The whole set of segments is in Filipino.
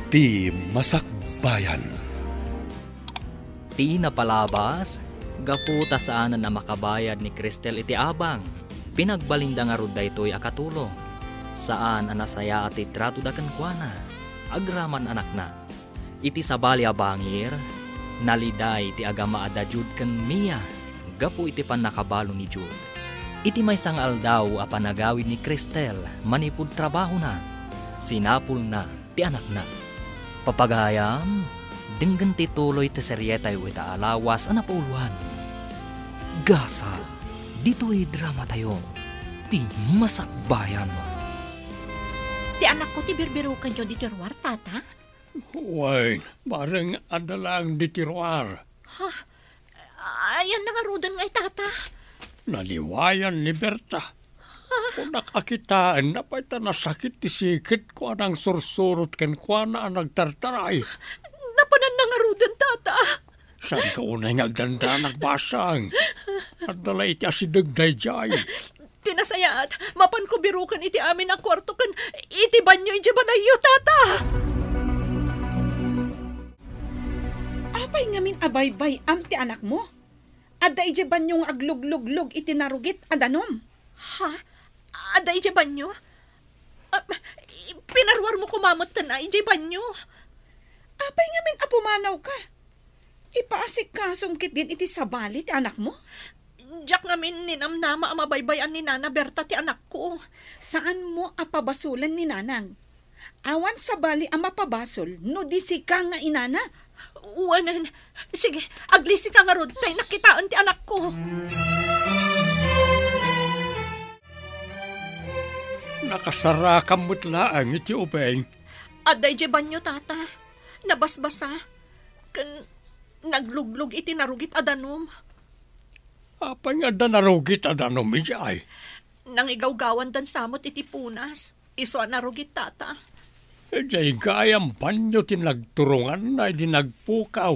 Ti Masakbayan. Ti napalabas, gaputa saan na makabayad ni Cristel iti abang. Pinagbalinda nga rod daytoy akatulong. Saan anasaya ati trato da kenkwana, agraman anak na. Iti sabali abangir, naliday ti agama ada Jud ken Mia, gapu iti panakabalo ni Jud. Iti may sangal daw apanagawid ni Cristel, manipud trabaho na, sinapul na ti anak na. Papagayam, denggan ti tuloy ti seryetay wita alawas anapauluhan. Gasa, dito'y drama tayo, ti Masakbayan. Ti anak ko ti birbirukan nyo di tiruar, tata? Uy, bareng adalang di tiruar. Ha? Ayan na nga rudan ngay, tata. Naliwayan ni Berta. Kung nakakitaan na pa ita nasakit ti sikit ko anang sursurot ken kwa na nagtartaray. Napanan na nga rudan, tata. Saan ka unay ngagdanda nagbasang? At dala iti asidagday jay. Tinasayaat, mapan ko birukan iti amin ang kwarto kan iti banyo iti balayo, tata. Apay ngamin abaybay am ti anak mo. Ada iti banyong agluglug-lug iti narugit adanom. Ha? Ada iti banyo? Pinarwar mo kumamot na iti banyo. Apay ngamin apumanaw ka. Ipaasik kasong kit din iti sabali ti anak mo. Diyak ngamin ninamnama ang mabaybayan ni Nana Berta ti anak ko. Saan mo apabasulan ni nanang? Awan sabali ang mapabasol no di si ka nga inana. Uwanan. Sige, aglisi ka nga rod. Tay nakitaan ti anak ko. Nakasara kamot laang iti ubeng. Aday di banyo, tata. Nabasbasa. Nagluglug iti narugit adanom. Apay nga da narugit adanom ijay. Nangigawgawan dan samot iti punas. Iso narugit, tata. Ejay gayam banyo tinagturungan na di nagpukaw.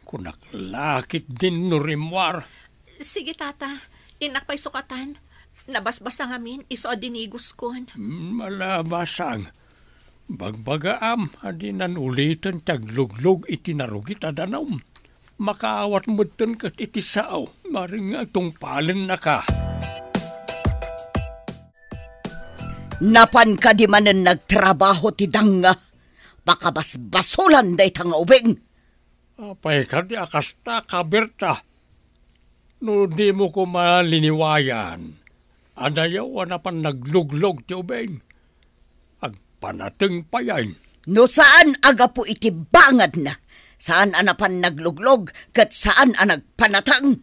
Kunaklakit din nurimwar. Sige, tata. Inakpay sukatan. Nabasbasa ngamin, iso adinigos kon. Malabasang. Bagbagaam, adinan ulitan tagluglog iti narugit adanom. Makaawat mo dun kat iti sao. Maring atong palen na ka. Napan ka di manen nagtrabaho ti danga. Baka basbasulan day tanga ubeng. Apay ka di akasta ka, Berta. No di mo ko maliniwayan. Adayaw napan nagluglog ti ubeng. Agpanateng pa yan. No saan aga po iti bangad na? Saan anapan nagluglog kat saan anagpanatang?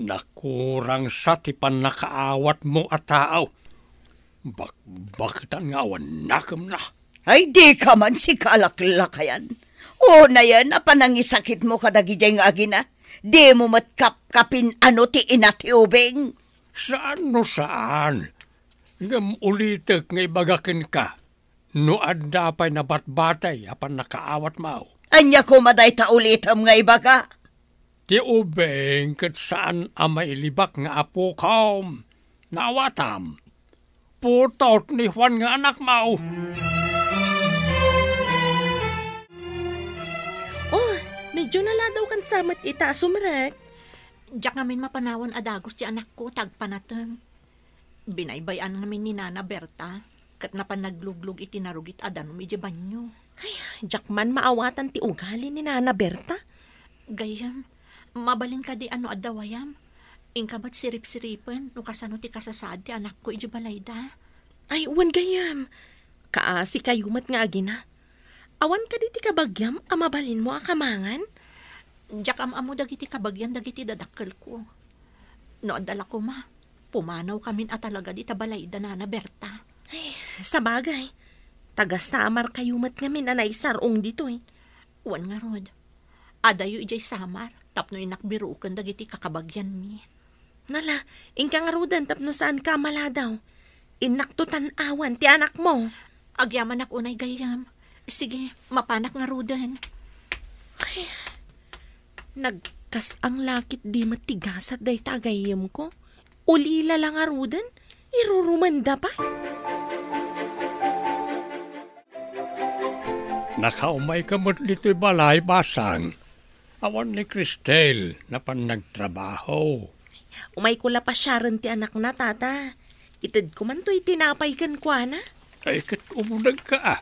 Nakurang sa ti panakaawat mo at tao. Baktan nga awan nakam na. Ay di ka man si kalaklakayan. O na yan, apanangisakit mo kadagijay nga agina. Di mo matkapkapin ano ti inati ubeng. Saan no saan? Ngam ulitek nga ibagakin ka. No adda pa'y nabatbatay apan nakaawat mao. Anya ko maday ta ulitam nga ibaga. Ti ubeng kat saan amay libak nga apo kaom. Naawatam. Putot ni Juan nga anak mao. Oh, medyo naladaw kan samat ita sumrek. Diyak ngamin mapanawan adagos ti anak ko tagpanateng. Binaybayan namin ni Nana Berta. Kat napan nagluglug iti narugit adanom iti banyo. Ay, diyak man maawatan ti ugali ni Nana Berta. Gayam, mabalin ka di ano adawayam. Ingka ba't sirip-siripan no kasano ti kasasad ti anak ko iti balayda. Ay, uwan gayam. Kaasi kayumat nga agina. Awan ka di ti kabagyam, amabalin mo akamangan? Diyak amo dagiti kabagyan dagiti dadakkel ko. No adala ko ma, pumanaw kamin at talaga di tabalayda Nana Berta. Ay, sa bagay. Taga-samar kayumat ngamin anay sarong dito eh. Uwan nga rod. Adayo ijay samar, tapno inakbirukan dagiti kakabagyan mi. Nala, ingka nga rodan tapno saan ka maladaw. Inaktutan awan ti anak mo. Agyaman ak unay gayam. Sige, mapanak nga rodan. Ay, nagkas ang lakit di matigasat day tagayim ko. Ulila lang nga rodan, irurumanda pa. Nakaumay ka mo't dito'y balay basang. Awan ni Cristel na pan nagtrabaho. Umay ko la pa Sharon ti anak na, tata. Itid ko man to'y tinapay kan kwa na. Ay kat umunag ka ah.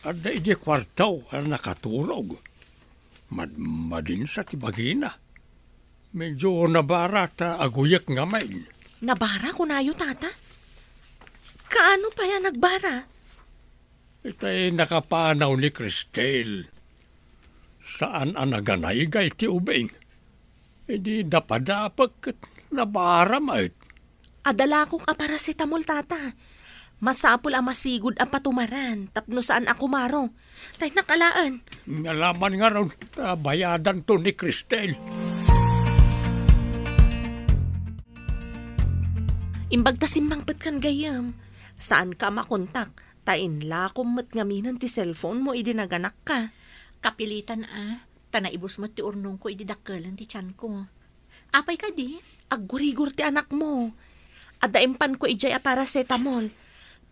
Ada ije kwartaw ang nakatulog. Madin sa tibagina. Medyo nabarata aguyak nga main. Nabara ko na yo, tata. Kaano pa yan nagbara? Itay nakapanaw ni Cristel. Saan ang naganay gay ti ubing? Hindi dapat kat nabara mait. Adala kong parasitamol, tata. Masapul ang masigod ang patumaran, tapno saan ako maro. Tay nakalaan. Ngalaman nga ron, bayadan to ni Cristel. Imbag ta simmangpet kan gayam. Saan ka makontak? Tain lakom mat ngaminan ti cellphone mo idinaganak ka. Kapilitan tanaibos mo ti urnong ko ididakkelan ti tiyan ko. Apay ka di? Aggurigur ti anak mo. Adaimpan ko ijay a paracetamol.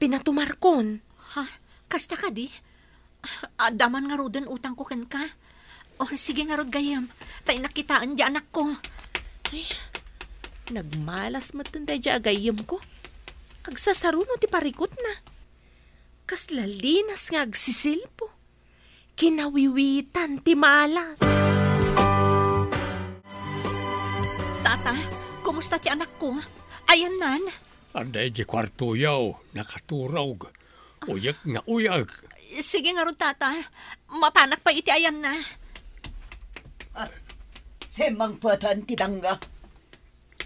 Pinatumarkon. Ha? Kasta ka di? Daman nga rodan utang ko kan ka. O sige nga rod gayam. Tay nakitaan di anak ko. Ay, nagmalas matanda di agayam ko. Agsasaruno ti parikot na. Kaslalinas nga agsisilpo. Kinawiwitan ti malas. Tata, kumusta ti anak ko? Ayan nan. Anday di kwarto yaw, nakaturog. Uyak nga uyak. Sige nga ron, tata. Mapanak pa iti ayan na. Semangpatan ti dangga.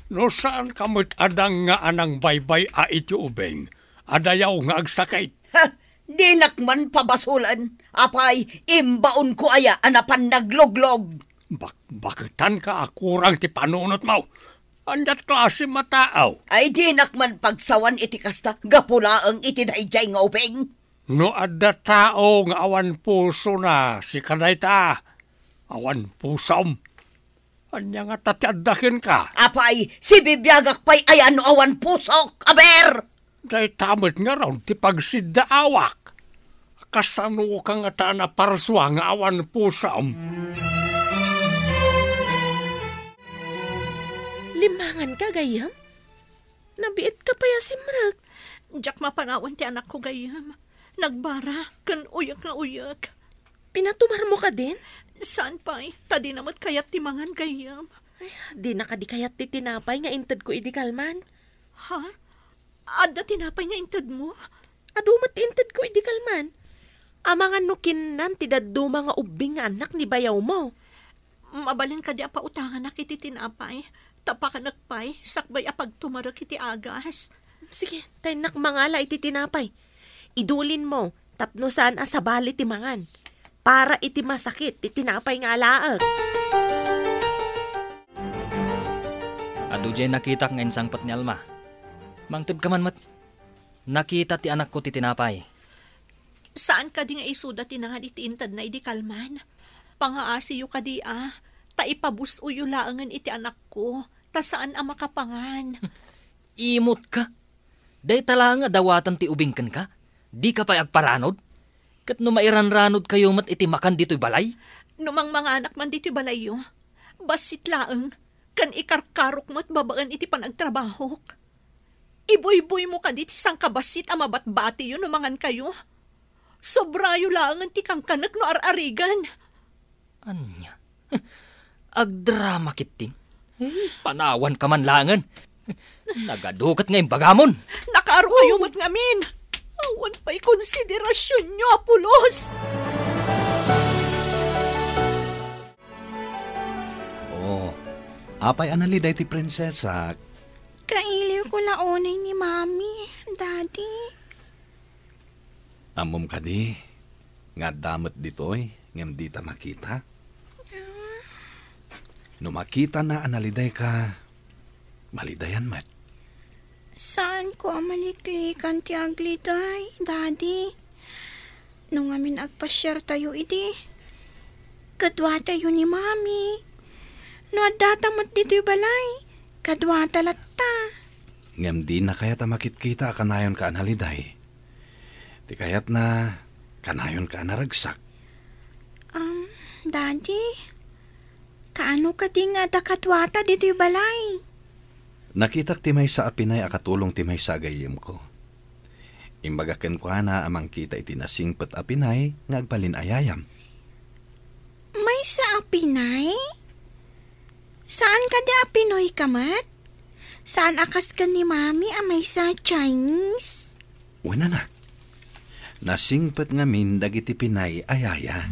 No saan kamot adang nga anang baybay a iti ubeng? Adayaw nga agsakit. Ha, di nakman pabasulan. Apay, imbaon ko aya anapan nagloglog. Bakitan ka akurang ti panunot mo. Andat klase mataaw. Ay di nakman pagsawan iti kasta, gapulaang iti dayjay nga ubeng. No adda tao nga awan puso na si kanay ta. Awan pusom. Anya nga tatiadakin ka. Apay, si bibiyagak pa'y ayan awan pusok, aber! Day tamit nga raw ti pagsidaawak. Kasano ka nga ta na parswa nga awan pusom. Limangan ka, gayam? Nabiit ka pa ya simrag. Diyak mapanawan ti anak ko gayam. Nagbara, kan uyak na uyak. Pinatumar mo ka din? Saan pa'y? Tadi namat kayat ti mangan gayam. Ay, di na ka di kayat ti tinapay nga intad ko idikalman. Ha? Adda tinapay nga intad mo? Adumat intad ko idikalman. Amangan nukinan ti daddo mga ubing nga anak ni bayaw mo. Mabalin ka di apa utangan na kiti tinapay. Tapakan nagpay, sakbay apag tumarok iti agas. Sige, tayo nakmangala iti tinapay. Idulin mo, tapno saan asabali ti mangan. Para iti masakit, iti tinapay nga alaag. Adu dyan nakita nga insang pat ni Alma. Mangtib ka man mat. Nakita ti anak ko ti tinapay. Saan ka di nga isuda tinangan iti intad na idi kalman? Pangaasiyo ka di Ta ipabusuyo laangan iti anak ko. Ta saan ang makapangan? Imot ka. Day tala nga dawatan ti ubingkan ka. Di ka pa agparanod. Kat no mairanranod kayo mat iti makan dito'y balay. Numang mga anak man dito'y balayo. Basit laang. Kan ikarkarok mo't babaan iti panagtrabaho. Iboy-boy mo ka diti sang kabasit ang mabatbati yun numangan kayo. Sobrayo laangan ti kang kanak no ar-arigan. Anya? Agdrama kitin. Panawan ka man langan. Nagadukat nga yung bagamon. Nakaaro kayo mo't ngamin. Awan pa'y konsiderasyon nyo, Apulos. Apay analiday ti prinsesa. Kailiw ko laonay ni Mami, Daddy. Amom ka di. Nga damat ditoy, ngam di ta makita. No makita na analiday ka, malidayan mat. Saan ko maliklikan ti agliday, Daddy? Nung amin agpasyar tayo iti, kadwa tayo ni Mami. No adatamat dito'y balay, kadwa talatta. Ngam di na kaya ta makitkita kanayon ka analiday. Di kayat na kanayon ka naragsak. Daddy. Kaano ka di nga dakatwata dito yung balay? Nakitak timay sa apinay akatulong timay sa gayem ko. Imbagaken ko na amang kita itinasingpet apinay ngagbalin ayayam. May sa apinay? Saan ka di apinoy kamat? Saan akas ka ni Mami amay sa Chinese? Wananak. Nasingpet ngamin dagiti pinay ayaya.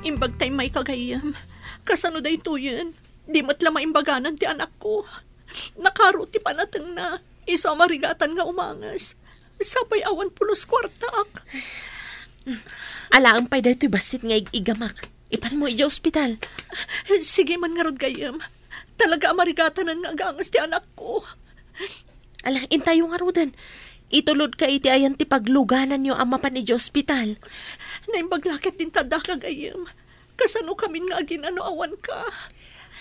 Imbag tay may kagayam. Kasano day to yan? Di matla maimbaganan ti anak ko. Nakaruti pa natang na. Isa marigatan nga umangas. Sapay awan pulos kwartaak. Alaang pa'y dahito basit nga igamak. Ipan mo iya ospital. Sige man nga rod gayam. Talaga marigatanan nga agangas ti anak ko. Ala, intayo nga rodan. Itulod ka iti ayan ti pagluganan nyo ama pa ni ospital. Naimbaglakit din tada ka gayam. Kasano kami nga ginano awan ka.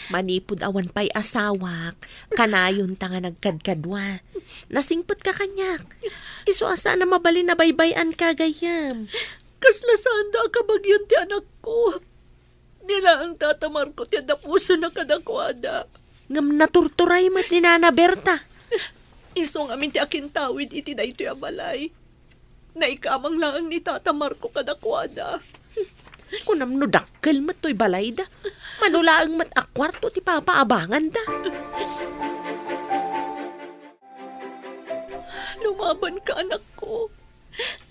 Manipod awan pa'y asawak. Kanayon ta nga nagkadkadwa. Nasingpot ka kanyak. Iso asa na mabalin na baybayan ka gayam. Kaslasaan da ka bagyan ti anak ko. Nila ang tatamar ko ti adapuso na kadakwada. Ngam naturturay mat ni Nana Berta. Isong amin ti akin tawid iti daytoy a balay. Naikamang lang ang ni Tata Marco kadakwada. Kunam no dakkel mat to'y balay da. Manulaang mat akwarto ti papaabangan da. Lumaban ka anak ko.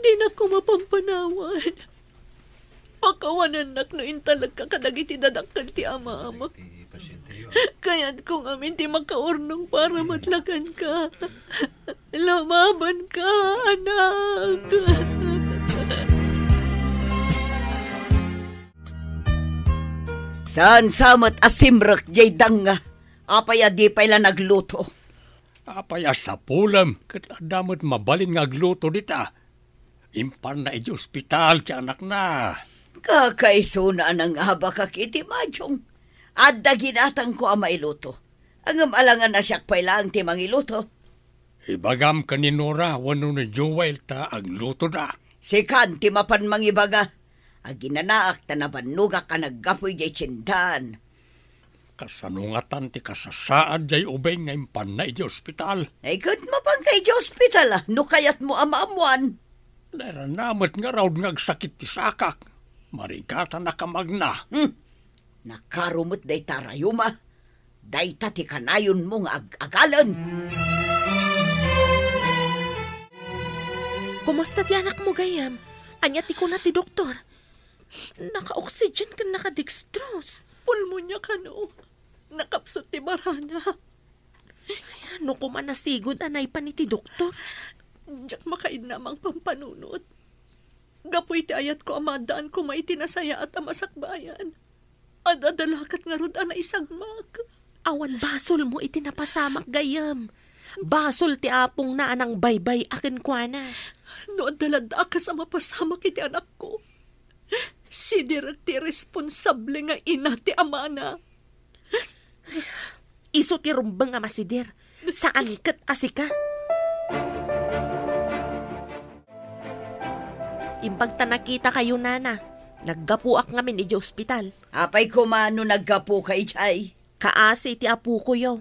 Di na ko mapampanawan. Pakawanan nak no intalag ka kadagiti dadakkel ti ama-ama. Kaya't kung amin ti makaurnong para matlakan ka. Lumaban ka, anak. Saan samat asimrak jay danga? Apaya di pala nagluto. Apaya sa pulam, kat adamot mabalin nga agluto dita. Impan na iti ospital ti anak na. Kakaisuna ng haba kakiti majong. Adda ginatang ko ang mailuto. Ang alangan na siyak pailang ti mangiluto. Ibagam ka ni Nora, wano na Joel ta ang luto na. Sikan ti mapan mangibaga. Aginanaak ta nabanuga ka naggapoy jay tsindan. Kasanungatan ti kasasaad jay ubay nga impan na iti ospital. Ay kat mapangkay jay ospital no kayat mo amaamuan. Naranamot nga raw ngagsakit ti sakak. Marigata na kamagna. Nakarumot day tarayuma. Day ta ti kanayon mong agalan. Kumusta ti anak mo gayam? Anya ti ko na ti doktor. Naka-oxygen ka naka-dextrose. Pulmonya ka no. Nakapsot ti barana. Ano ko man nasigod anay pa ni ti doktor? Diyak makaid namang pampanunot. Gapoy ti ayat ko amadaan ko maitinasaya at amasakbayan. Adadalakat nga rod na isagmak. Awan basol mo itinapasamak gayam. Basol ti apong na anang baybay akin kwa na. No adalada ka sa mapasamak iti anak ko. Si Direk ti responsable nga ina ti amana. Iso ti rumbang nga masidir. Saan kat asika? Imbag ta nakita kayo nana. Naggapuak ngamin iti ospital. Apay kumano naggapo kay Chay. Kaasi ti apu ko yaw.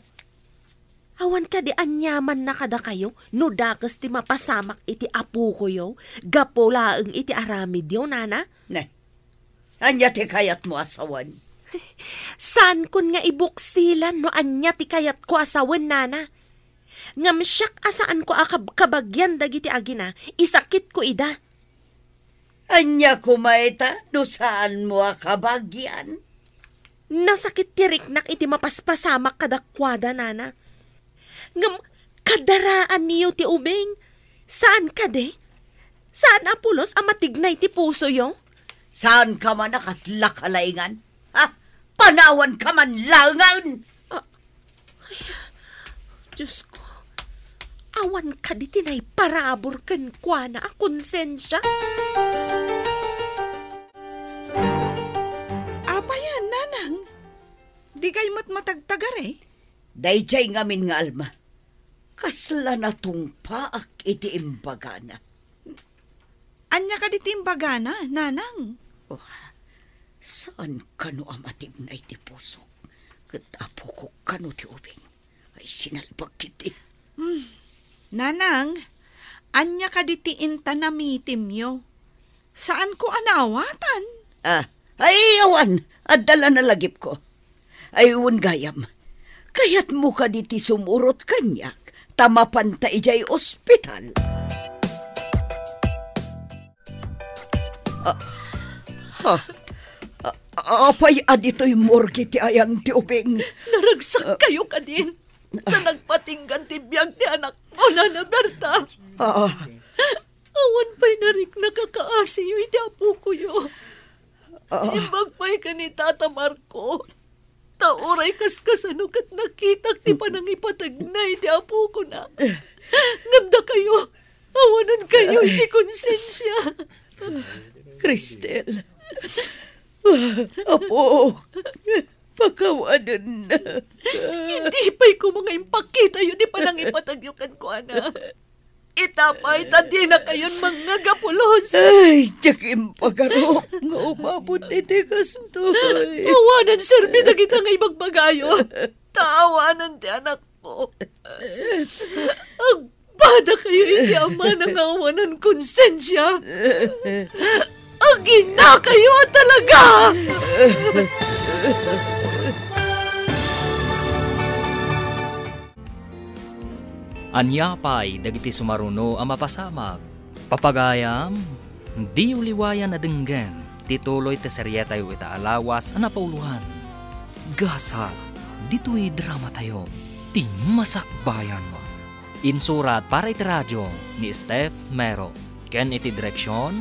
Awan ka di anyaman na kada kayo. No dakas ti mapasamak iti apu ko yaw. Gapo laeng iti aramid yaw nana. Ne, anya ti kayat mo asawan. Saan kun nga ibuksilan no anya ti kayat ko asawan nana. Ngam siyak asaan ko kabagyan dagiti agina. Isakit ko ida. Anya kumaita, no saan mo akabagyan? Nasakit tirik nak iti mapaspasamak kadakwada, nana. Ngam, kadaraan niyo ti ubeng. Saan ka de? Saan apulos amatignay ti puso yo? Saan ka man nakaslakalaingan? Ha? Panawan ka man langan! Diyos ko, awan ka di tinay parabor kan kwa na akonsensya. Apayan, nanang. Di kay matagtagar eh. Dayjay ngamin nga alma. Kasla na tong paak iti imbagana. Anya ka ditimbagana, nanang. Saan kano amatib na iti puso? Katapo ko kano ti ubing. Ay sinalbag kiti. Nanang, anya ka ditiin tanamitim yo. Saan ko anawatan? Ay awan, adala na lagip ko. Ayun gayam, kayat mo ka diti sumurot kanyak, tamapan ta ijay ospital. Apay adito'y morgue ti ayan ti ubing. Naragsak kayo ka din na nagpatinggan ti biyag ti anak mo, Nana Berta. Awan pa'y narik nakakaasiyo iti apo ko yo. Imbag pa'y ka ni Tata Marco. Tauray kaskasano kat nakitak ti panangipatag na iti apo ko na. Ngamda kayo, awanan kayo iti konsensya. Cristel, apo, pakawanan na. Hindi pa'y ko mga impakita yun di panangipatagyukan ko, ana. Itapay, tadi na kayon mga gapulos. Ay, tiyakim pagarop nga umabot iti kastoy. Awanan, serbi na kita nga ibagbagayo. Taawanan ti anak ko. Agbada kayo iti ama ng awanan konsensya. Agina kayo talaga! Anyapay dagiti sumaruno ang mapasamag. Papagayam, di uliwayan na denggan. Tituloy te seryeta yu ita alawas ang napauluhan. Gasa, dito'y drama tayo. Ti masakbayan mo. Insurat para iti radyo ni Steph Mero. Ken iti direksyon,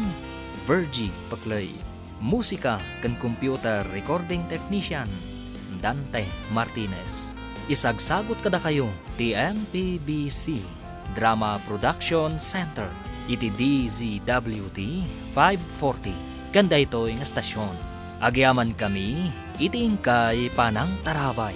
Virgie Paclay. Musika ken computer recording technician, Dante Martinez. Isagsagot kada kayo ti MPBC Drama Production Center iti DZWT 540 kanda ito yung estasyon. Agyaman kami iti ingkay panang tarabay.